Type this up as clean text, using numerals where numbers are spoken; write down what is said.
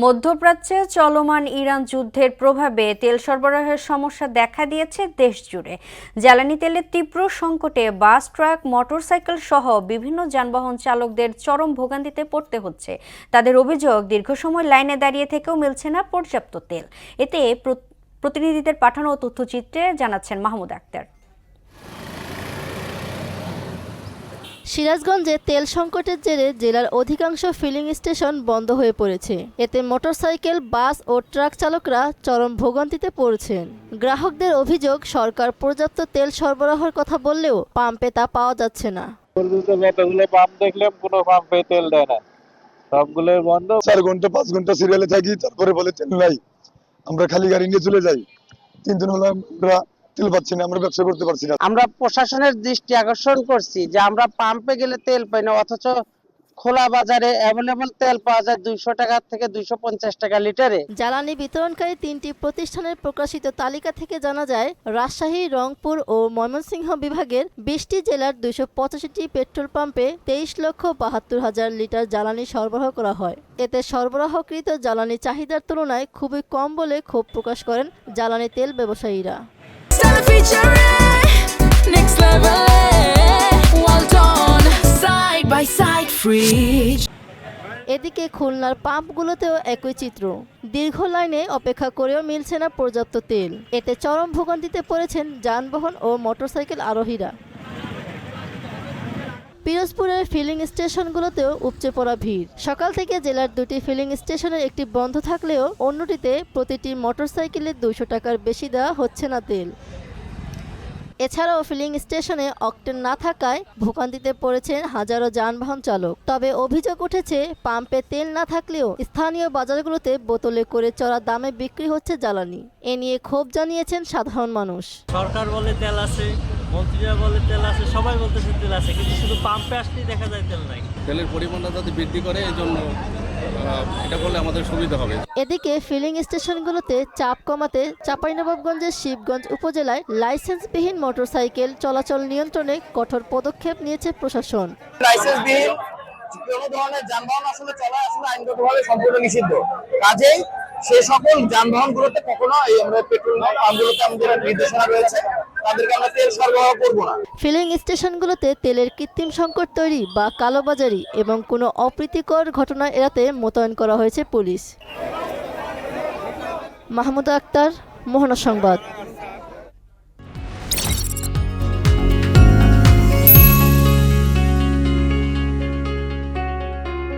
মধ্যপ্রাচ্যে চলমান ইরান যুদ্ধের প্রভাবে তেল সরবরাহের সমস্যা দেখা দিয়েছে দেশজুড়ে। জ্বালানি তেলের তীব্র সংকটে বাস, ট্রাক, মোটরসাইকেল সহ বিভিন্ন যানবাহন চালকদের চরম ভোগান্তিতে পড়তে হচ্ছে। তাদের অভিযোগ, দীর্ঘ সময় লাইনে দাঁড়িয়ে থেকেও মিলছে না পর্যাপ্ত তেল। এতে প্রতিনিধিদের পাঠানো তথ্যচিত্রে জানাচ্ছেন মাহমুদ আক্তার। সিরাজগঞ্জে তেল সংকটের জেরে জেলার অধিকাংশ ফিলিং স্টেশন বন্ধ হয়ে পড়েছে। এতে মোটরসাইকেল, বাস ও ট্রাক চালকরা চরম ভোগান্তিতে পড়ছেন। গ্রাহকদের অভিযোগ, সরকার পর্যাপ্ত তেল সরবরাহের কথা বললেও পাম্পে তা পাওয়া যাচ্ছে না। পাম্প দেখলাম, কোনো পাম্পে তেল দেয় না, সবগুলো বন্ধ। 4 ঘন্টা 5 ঘন্টা সিরিয়ালে থাকি, তারপরে বলে তেল নাই। আমরা খালি গাড়ি নিয়ে চলে যাই। 3 দিন হলো আমরা তেল পাচ্ছি না, আমরা ব্যবসা করতে পারছি না। আমরা প্রশাসনের দৃষ্টি আকর্ষণ করছি যে আমরা পাম্পে গেলে তেল পাই না, অথচ খোলা বাজারে অ্যাভেলেবল তেল পাওয়া যায় 200 টাকা থেকে 250 টাকা লিটারে। জ্বালানি বিতরণকারী 3টি প্রতিষ্ঠানের প্রকাশিত তালিকা থেকে জানা যায়, রাজশাহী, রংপুর ও ময়মনসিংহ বিভাগের 20টি জেলার 285টি পেট্রোল পাম্পে 23,72,000 লিটার জ্বালানি সরবরাহ করা হয়। এতে সরবরাহকৃত জ্বালানি চাহিদার তুলনায় খুবই কম বলে ক্ষোভ প্রকাশ করেন জ্বালানি তেল ব্যবসায়ীরা। এদিকে খুলনার পাম্পগুলোতেও একই চিত্র। দীর্ঘ লাইনে অপেক্ষা করেও মিলছে না পর্যাপ্ত তেল। এতে চরম ভোগান্তিতে পড়েছেন যানবাহন ও মোটরসাইকেল আরোহীরা। পিরোজপুরের ফিলিং স্টেশনগুলোতেও উপচে পড়া ভিড়। সকাল থেকে জেলার 2টি ফিলিং স্টেশনের একটি বন্ধ থাকলেও অন্যটিতে প্রতিটি মোটরসাইকেলে 200 টাকার বেশি দেওয়া হচ্ছে না তেল। এছাড়াও ফিলিং স্টেশনে অকটেন না থাকায় ভোগান্তিতে পড়েছেন হাজারো যানবাহন চালক। তবে অভিযোগ উঠেছে, পাম্পে তেল না থাকলেও স্থানীয় বাজারগুলোতে বোতলে করে চড়া দামে বিক্রি হচ্ছে জ্বালানি। এ নিয়ে ক্ষোভ জানিয়েছেন সাধারণ মানুষ। সরকার বলে তেল আছে, মন্ত্রীরা বলে তেল আছে, সবাই বলতেছে তেল আছে, কিন্তু শুধু পাম্পে আসলেই দেখা যায় তেল নাই। তেলের পরিমাণটা যদি বৃদ্ধি করে, এই জন্য এটা করলে আমাদের সুবিধা হবে। এদিকে ফিলিং স্টেশনগুলোতে চাপ কমাতে চাঁপাইনবাবগঞ্জের শিবগঞ্জ উপজেলায় লাইসেন্সবিহীন মোটরসাইকেল চলাচল নিয়ন্ত্রণে কঠোর পদক্ষেপ নিয়েছে প্রশাসন। লাইসেন্সবিহীন কোনো ধরনের যানবাহন আসলে চলা আইনগতভাবে সম্পূর্ণ নিষিদ্ধ। কাজেই সেই সকল যানবাহনগুলোতে কখনো আমরা পেট্রোল পাম্পগুলোতে আমাদের নির্দেশনা রয়েছে, তাদেরকে আমরা তেল সরবরাহ করব না। ফিলিং স্টেশনগুলোতে তেলের কৃত্রিম সংকট তৈরি বা কালোবাজারি এবং কোনো অপ্রীতিকর ঘটনা এড়াতে মোতায়েন করা হয়েছে পুলিশ। মাহমুদ আক্তার, মোহনা সংবাদ।